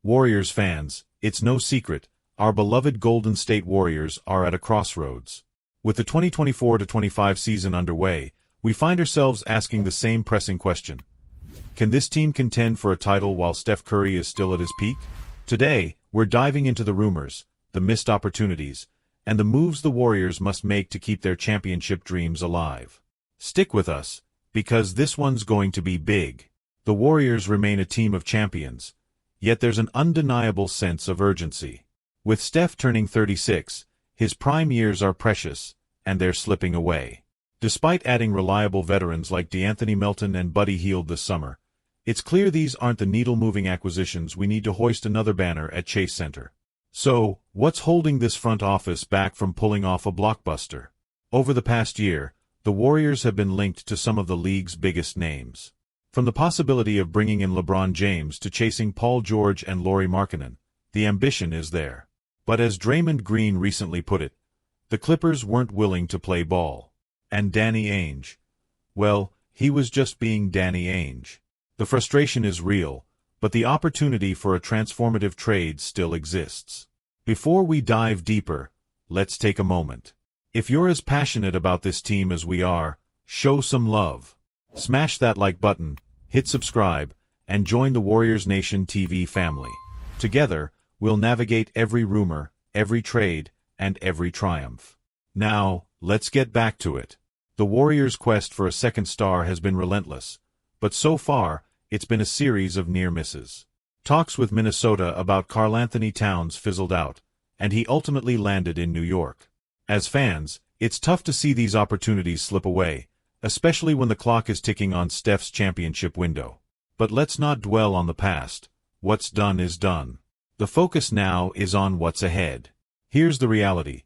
Warriors fans, it's no secret, our beloved Golden State Warriors are at a crossroads. With the 2024-25 season underway, we find ourselves asking the same pressing question. Can this team contend for a title while Steph Curry is still at his peak? Today, we're diving into the rumors, the missed opportunities, and the moves the Warriors must make to keep their championship dreams alive. Stick with us, because this one's going to be big. The Warriors remain a team of champions, yet there's an undeniable sense of urgency. With Steph turning 36, his prime years are precious, and they're slipping away. Despite adding reliable veterans like DeAnthony Melton and Buddy Hield this summer, it's clear these aren't the needle-moving acquisitions we need to hoist another banner at Chase Center. So, what's holding this front office back from pulling off a blockbuster? Over the past year, the Warriors have been linked to some of the league's biggest names. From the possibility of bringing in LeBron James to chasing Paul George and Lauri Markkanen, the ambition is there. But as Draymond Green recently put it, the Clippers weren't willing to play ball. And Danny Ainge? Well, he was just being Danny Ainge. The frustration is real, but the opportunity for a transformative trade still exists. Before we dive deeper, let's take a moment. If you're as passionate about this team as we are, show some love. Smash that like button, hit subscribe, and join the Warriors Nation TV family. Together, we'll navigate every rumor, every trade, and every triumph. Now, let's get back to it. The Warriors' quest for a second star has been relentless, but so far, it's been a series of near misses. Talks with Minnesota about Karl-Anthony Towns fizzled out, and he ultimately landed in New York. As fans, it's tough to see these opportunities slip away, especially when the clock is ticking on Steph's championship window. But let's not dwell on the past. What's done is done. The focus now is on what's ahead. Here's the reality.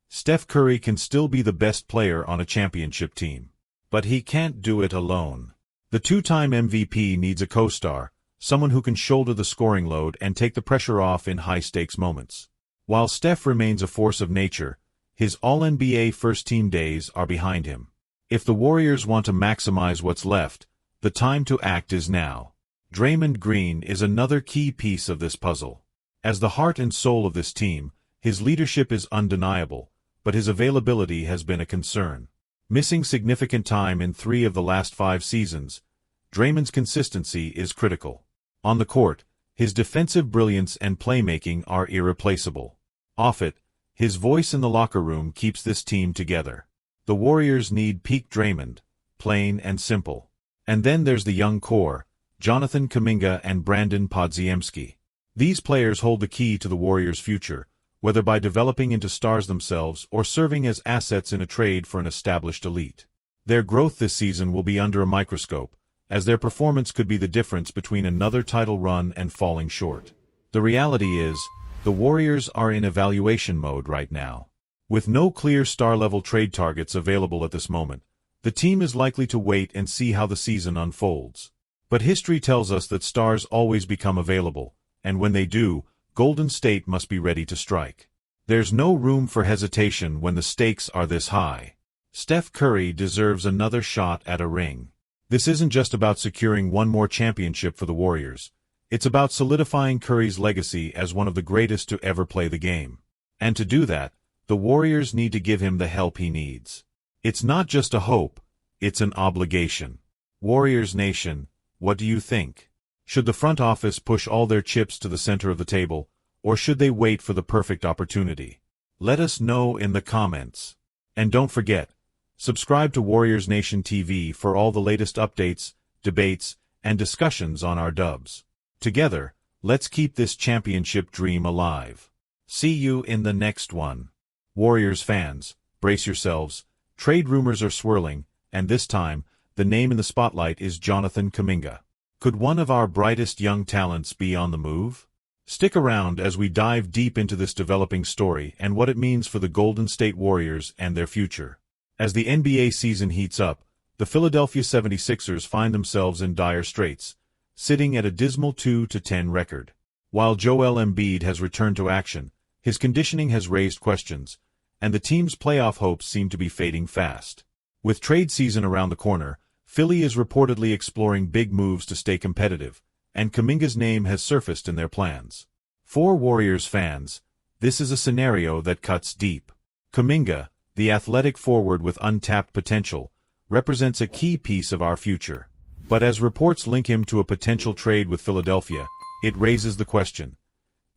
Steph Curry can still be the best player on a championship team. But he can't do it alone. The two-time MVP needs a co-star, someone who can shoulder the scoring load and take the pressure off in high-stakes moments. While Steph remains a force of nature, his All-NBA first-team days are behind him. If the Warriors want to maximize what's left, the time to act is now. Draymond Green is another key piece of this puzzle. As the heart and soul of this team, his leadership is undeniable, but his availability has been a concern. Missing significant time in 3 of the last 5 seasons, Draymond's consistency is critical. On the court, his defensive brilliance and playmaking are irreplaceable. Off it, his voice in the locker room keeps this team together. The Warriors need peak Draymond, plain and simple. And then there's the young core, Jonathan Kuminga and Brandon Podziemski. These players hold the key to the Warriors' future, whether by developing into stars themselves or serving as assets in a trade for an established elite. Their growth this season will be under a microscope, as their performance could be the difference between another title run and falling short. The reality is, the Warriors are in evaluation mode right now. With no clear star-level trade targets available at this moment, the team is likely to wait and see how the season unfolds. But history tells us that stars always become available, and when they do, Golden State must be ready to strike. There's no room for hesitation when the stakes are this high. Steph Curry deserves another shot at a ring. This isn't just about securing one more championship for the Warriors. It's about solidifying Curry's legacy as one of the greatest to ever play the game. And to do that, the Warriors need to give him the help he needs. It's not just a hope, it's an obligation. Warriors Nation, what do you think? Should the front office push all their chips to the center of the table, or should they wait for the perfect opportunity? Let us know in the comments. And don't forget, subscribe to Warriors Nation TV for all the latest updates, debates, and discussions on our dubs. Together, let's keep this championship dream alive. See you in the next one. Warriors fans, brace yourselves. Trade rumors are swirling, and this time, the name in the spotlight is Jonathan Kuminga. Could one of our brightest young talents be on the move? Stick around as we dive deep into this developing story and what it means for the Golden State Warriors and their future. As the NBA season heats up, the Philadelphia 76ers find themselves in dire straits, sitting at a dismal 2-10 record. While Joel Embiid has returned to action, his conditioning has raised questions, and the team's playoff hopes seem to be fading fast. With trade season around the corner, Philly is reportedly exploring big moves to stay competitive, and Kuminga's name has surfaced in their plans. For Warriors fans, this is a scenario that cuts deep. Kuminga, the athletic forward with untapped potential, represents a key piece of our future. But as reports link him to a potential trade with Philadelphia, it raises the question,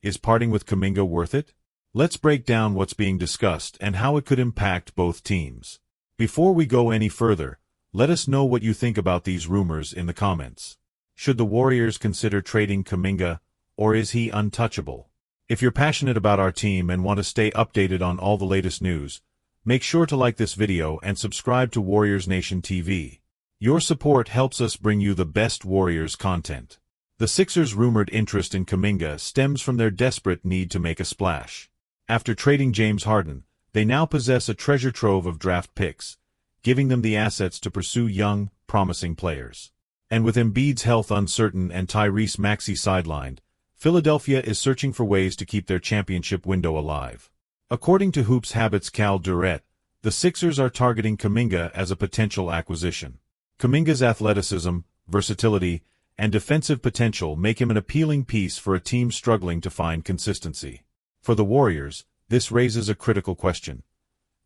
is parting with Kuminga worth it? Let's break down what's being discussed and how it could impact both teams. Before we go any further, let us know what you think about these rumors in the comments. Should the Warriors consider trading Kuminga, or is he untouchable? If you're passionate about our team and want to stay updated on all the latest news, make sure to like this video and subscribe to Warriors Nation TV. Your support helps us bring you the best Warriors content. The Sixers' rumored interest in Kuminga stems from their desperate need to make a splash. After trading James Harden, they now possess a treasure trove of draft picks, giving them the assets to pursue young, promising players. And with Embiid's health uncertain and Tyrese Maxey sidelined, Philadelphia is searching for ways to keep their championship window alive. According to Hoops Habits' Cal Durrett, the Sixers are targeting Kuminga as a potential acquisition. Kuminga's athleticism, versatility, and defensive potential make him an appealing piece for a team struggling to find consistency. For the Warriors, this raises a critical question.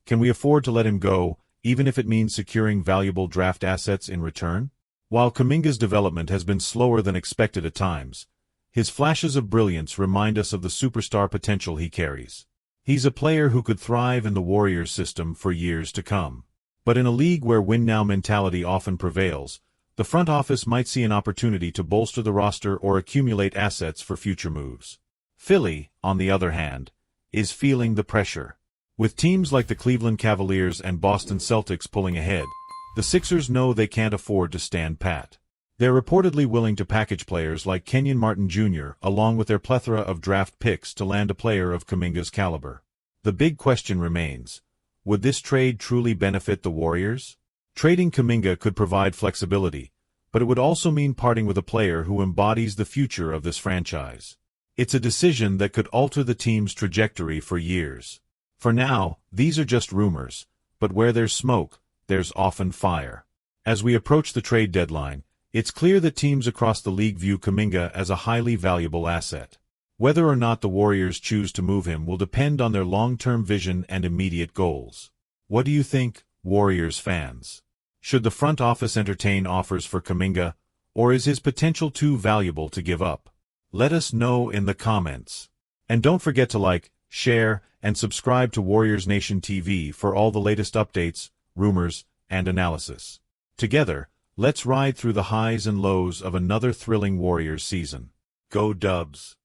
Can we afford to let him go, even if it means securing valuable draft assets in return? While Kuminga's development has been slower than expected at times, his flashes of brilliance remind us of the superstar potential he carries. He's a player who could thrive in the Warriors system for years to come. But in a league where win-now mentality often prevails, the front office might see an opportunity to bolster the roster or accumulate assets for future moves. Philly, on the other hand, is feeling the pressure. With teams like the Cleveland Cavaliers and Boston Celtics pulling ahead, the Sixers know they can't afford to stand pat. They're reportedly willing to package players like Kenyon Martin Jr. along with their plethora of draft picks to land a player of Kuminga's caliber. The big question remains, would this trade truly benefit the Warriors? Trading Kuminga could provide flexibility, but it would also mean parting with a player who embodies the future of this franchise. It's a decision that could alter the team's trajectory for years. For now, these are just rumors, but where there's smoke, there's often fire. As we approach the trade deadline, it's clear that teams across the league view Kuminga as a highly valuable asset. Whether or not the Warriors choose to move him will depend on their long-term vision and immediate goals. What do you think, Warriors fans? Should the front office entertain offers for Kuminga, or is his potential too valuable to give up? Let us know in the comments. And don't forget to like, share, and subscribe to Warriors Nation TV for all the latest updates, rumors, and analysis. Together, let's ride through the highs and lows of another thrilling Warriors season. Go Dubs!